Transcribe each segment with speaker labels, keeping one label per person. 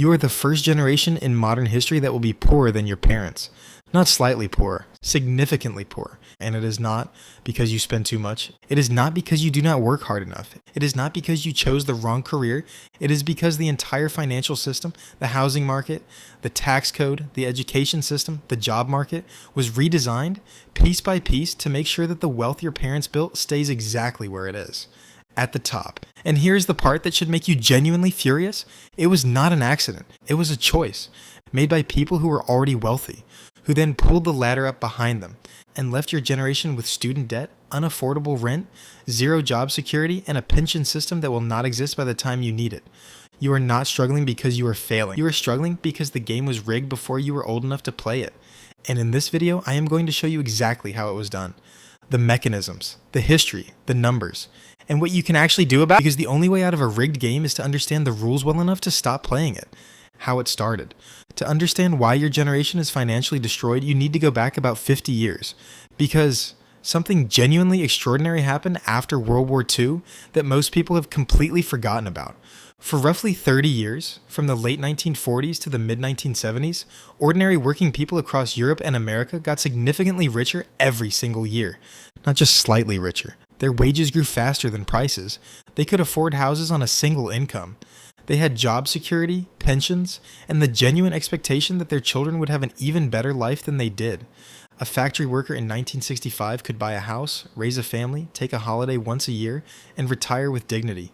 Speaker 1: You are the first generation in modern history that will be poorer than your parents. Not slightly poorer, significantly poorer. And it is not because you spend too much. It is not because you do not work hard enough. It is not because you chose the wrong career. It is because the entire financial system, the housing market, the tax code, the education system, the job market was redesigned piece by piece to make sure that the wealth your parents built stays exactly where it is. At the top. And here's the part that should make you genuinely furious. It was not an accident. It was a choice made by people who were already wealthy, who then pulled the ladder up behind them and left your generation with student debt, unaffordable rent, zero job security, and a pension system that will not exist by the time you need it. You are not struggling because you are failing. You are struggling because the game was rigged before you were old enough to play it. And in this video, I am going to show you exactly how it was done. The mechanisms, the history, the numbers, and what you can actually do about it, because the only way out of a rigged game is to understand the rules well enough to stop playing it. How it started. To understand why your generation is financially destroyed, you need to go back about 50 years, because something genuinely extraordinary happened after World War II that most people have completely forgotten about. For roughly 30 years, from the late 1940s to the mid-1970s, ordinary working people across Europe and America got significantly richer every single year. Not just slightly richer. Their wages grew faster than prices. They could afford houses on a single income. They had job security, pensions, and the genuine expectation that their children would have an even better life than they did. A factory worker in 1965 could buy a house, raise a family, take a holiday once a year, and retire with dignity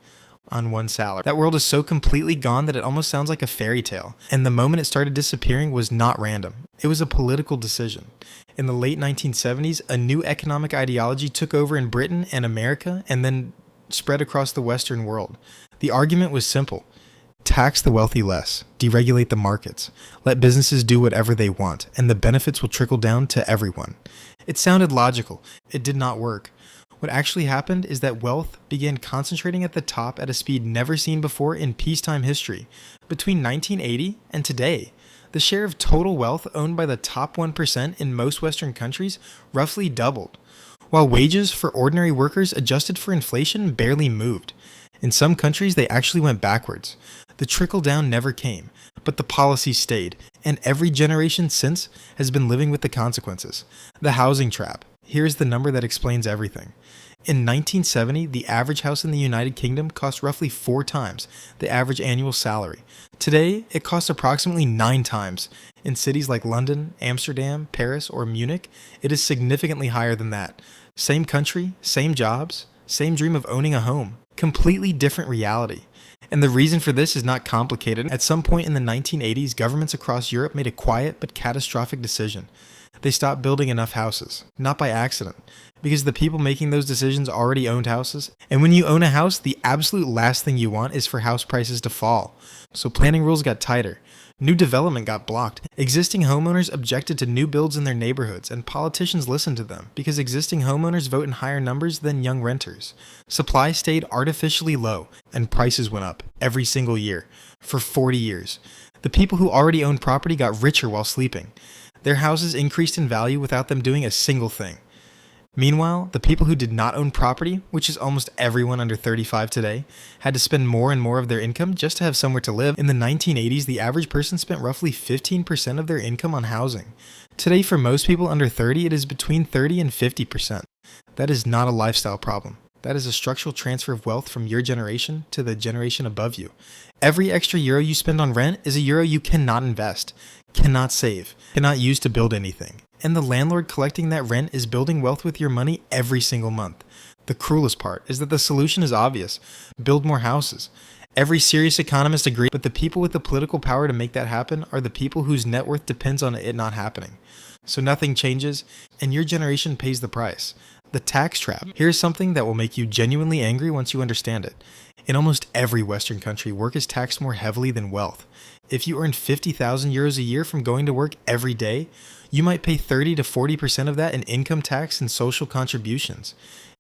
Speaker 1: on one salary. That world is so completely gone that it almost sounds like a fairy tale. And the moment it started disappearing was not random. It was a political decision. In the late 1970s, a new economic ideology took over in Britain and America and then spread across the Western world. The argument was simple. Tax the wealthy less, deregulate the markets, let businesses do whatever they want, and the benefits will trickle down to everyone. It sounded logical. It did not work. What actually happened is that wealth began concentrating at the top at a speed never seen before in peacetime history. Between 1980 and today, the share of total wealth owned by the top 1% in most Western countries roughly doubled, while wages for ordinary workers adjusted for inflation barely moved. In some countries, they actually went backwards. The trickle-down never came, but the policy stayed, and every generation since has been living with the consequences. The housing trap. Here's the number that explains everything. In 1970, the average house in the United Kingdom cost roughly 4 times the average annual salary. Today, it costs approximately 9 times. In cities like London, Amsterdam, Paris, or Munich, it is significantly higher than that. Same country, same jobs, same dream of owning a home. Completely different reality. And the reason for this is not complicated. At some point in the 1980s, governments across Europe made a quiet but catastrophic decision. They stopped building enough houses, not by accident, because the people making those decisions already owned houses. And when you own a house, the absolute last thing you want is for house prices to fall. So planning rules got tighter. New development got blocked. Existing homeowners objected to new builds in their neighborhoods, and politicians listened to them because existing homeowners vote in higher numbers than young renters. Supply stayed artificially low, and prices went up every single year for 40 years. The people who already owned property got richer while sleeping. Their houses increased in value without them doing a single thing. Meanwhile, the people who did not own property, which is almost everyone under 35 today, had to spend more and more of their income just to have somewhere to live. In the 1980s, the average person spent roughly 15% of their income on housing. Today, for most people under 30, it is between 30 and 50%. That is not a lifestyle problem. That is a structural transfer of wealth from your generation to the generation above you. Every extra euro you spend on rent is a euro you cannot invest, cannot save, cannot use to build anything. And the landlord collecting that rent is building wealth with your money every single month. The cruelest part is that the solution is obvious. Build more houses. Every serious economist agrees, but the people with the political power to make that happen are the people whose net worth depends on it not happening. So nothing changes, and your generation pays the price. The tax trap. Here's something that will make you genuinely angry once you understand it. In almost every Western country, work is taxed more heavily than wealth. If you earn 50,000 euros a year from going to work every day, you might pay 30 to 40% of that in income tax and social contributions.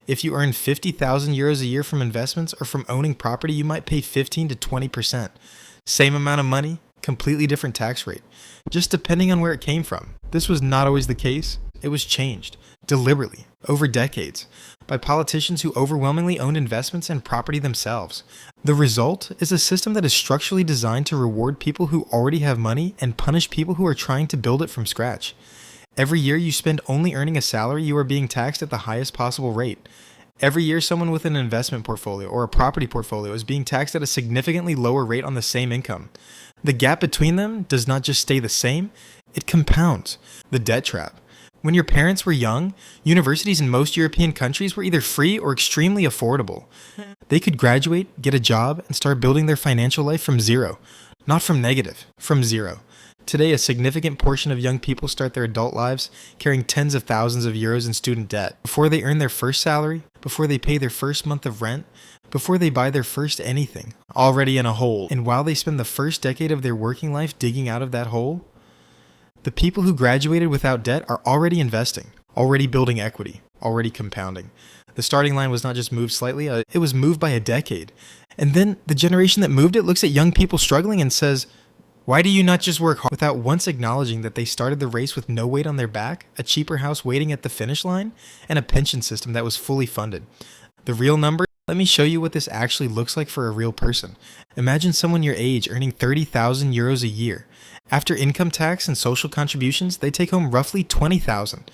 Speaker 1: If you earn 50,000 euros a year from investments or from owning property, you might pay 15 to 20%. Same amount of money, completely different tax rate, just depending on where it came from. This was not always the case. It was changed, deliberately, over decades, by politicians who overwhelmingly owned investments and property themselves. The result is a system that is structurally designed to reward people who already have money and punish people who are trying to build it from scratch. Every year you spend only earning a salary, you are being taxed at the highest possible rate. Every year someone with an investment portfolio or a property portfolio is being taxed at a significantly lower rate on the same income. The gap between them does not just stay the same, it compounds. The debt trap. When your parents were young, universities in most European countries were either free or extremely affordable. They could graduate, get a job, and start building their financial life from zero. Not from negative, from zero. Today, a significant portion of young people start their adult lives carrying tens of thousands of euros in student debt. Before they earn their first salary, before they pay their first month of rent, before they buy their first anything, already in a hole. And while they spend the first decade of their working life digging out of that hole, the people who graduated without debt are already investing, already building equity, already compounding. The starting line was not just moved slightly, it was moved by a decade. And then the generation that moved it looks at young people struggling and says, why do you not just work hard? Without once acknowledging that they started the race with no weight on their back, a cheaper house waiting at the finish line, and a pension system that was fully funded. The real number? Let me show you what this actually looks like for a real person. Imagine someone your age earning 30,000 euros a year. After income tax and social contributions, they take home roughly 20,000.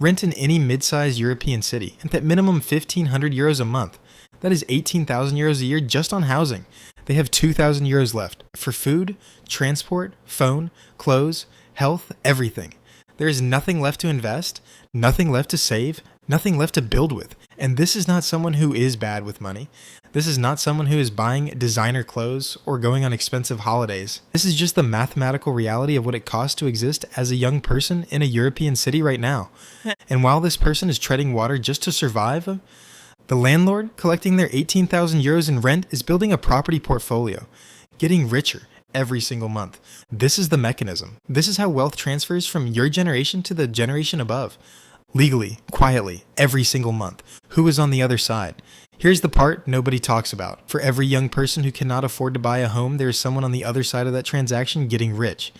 Speaker 1: Rent in any mid-sized European city, and at minimum 1,500 euros a month. That is 18,000 euros a year just on housing. They have 2,000 euros left for food, transport, phone, clothes, health, everything. There is nothing left to invest, nothing left to save, nothing left to build with. And this is not someone who is bad with money. This is not someone who is buying designer clothes or going on expensive holidays. This is just the mathematical reality of what it costs to exist as a young person in a European city right now. And while this person is treading water just to survive, the landlord, collecting their 18,000 euros in rent, is building a property portfolio, getting richer every single month. This is the mechanism. This is how wealth transfers from your generation to the generation above. Legally, quietly, every single month. Who is on the other side? Here's the part nobody talks about. For every young person who cannot afford to buy a home, there is someone on the other side of that transaction getting rich.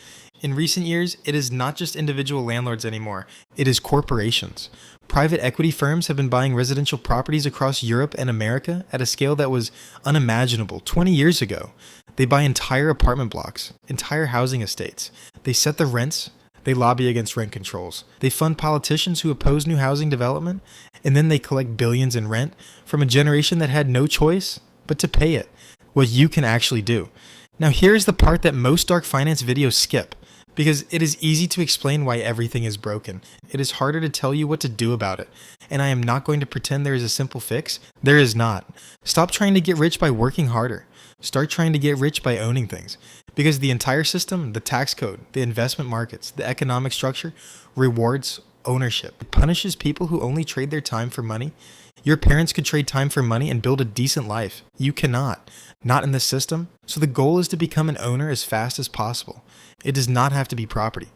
Speaker 1: In recent years, it is not just individual landlords anymore. It is corporations. Private equity firms have been buying residential properties across Europe and America at a scale that was unimaginable 20 years ago. They buy entire apartment blocks, entire housing estates. They set the rents. They lobby against rent controls. They fund politicians who oppose new housing development, and then they collect billions in rent from a generation that had no choice but to pay it. What you can actually do. Now here's the part that most dark finance videos skip, because it is easy to explain why everything is broken. It is harder to tell you what to do about it. And I am not going to pretend there is a simple fix. There is not. Stop trying to get rich by working harder. Start trying to get rich by owning things. Because the entire system, the tax code, the investment markets, the economic structure, rewards ownership. It punishes people who only trade their time for money. Your parents could trade time for money and build a decent life. You cannot. Not in this system. So the goal is to become an owner as fast as possible. It does not have to be property.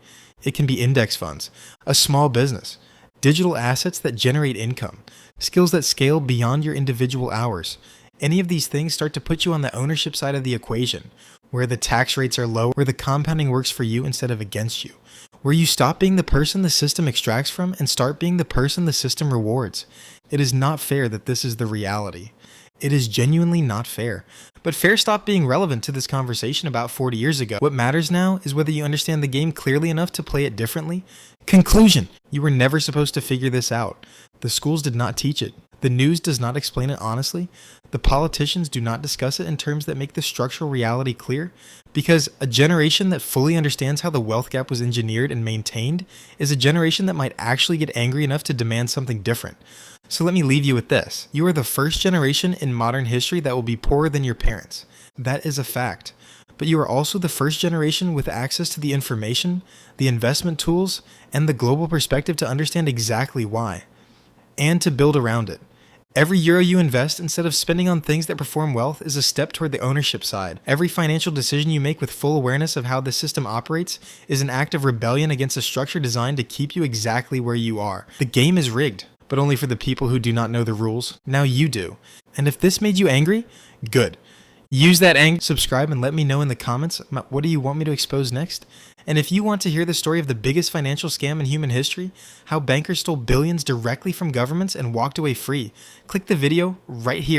Speaker 1: It can be index funds, a small business, digital assets that generate income, skills that scale beyond your individual hours. Any of these things start to put you on the ownership side of the equation, where the tax rates are low, where the compounding works for you instead of against you, where you stop being the person the system extracts from and start being the person the system rewards. It is not fair that this is the reality. It is genuinely not fair. But fair stopped being relevant to this conversation about 40 years ago. What matters now is whether you understand the game clearly enough to play it differently. Conclusion: you were never supposed to figure this out. The schools did not teach it. The news does not explain it honestly. The politicians do not discuss it in terms that make the structural reality clear. Because a generation that fully understands how the wealth gap was engineered and maintained is a generation that might actually get angry enough to demand something different. So let me leave you with this. You are the first generation in modern history that will be poorer than your parents. That is a fact. But you are also the first generation with access to the information, the investment tools, and the global perspective to understand exactly why, and to build around it. Every euro you invest instead of spending on things that perform wealth is a step toward the ownership side. Every financial decision you make with full awareness of how the system operates is an act of rebellion against a structure designed to keep you exactly where you are. The game is rigged, but only for the people who do not know the rules. Now you do. And if this made you angry, good. Use that anger, subscribe, and let me know in the comments what do you want me to expose next. And if you want to hear the story of the biggest financial scam in human history, how bankers stole billions directly from governments and walked away free, click the video right here.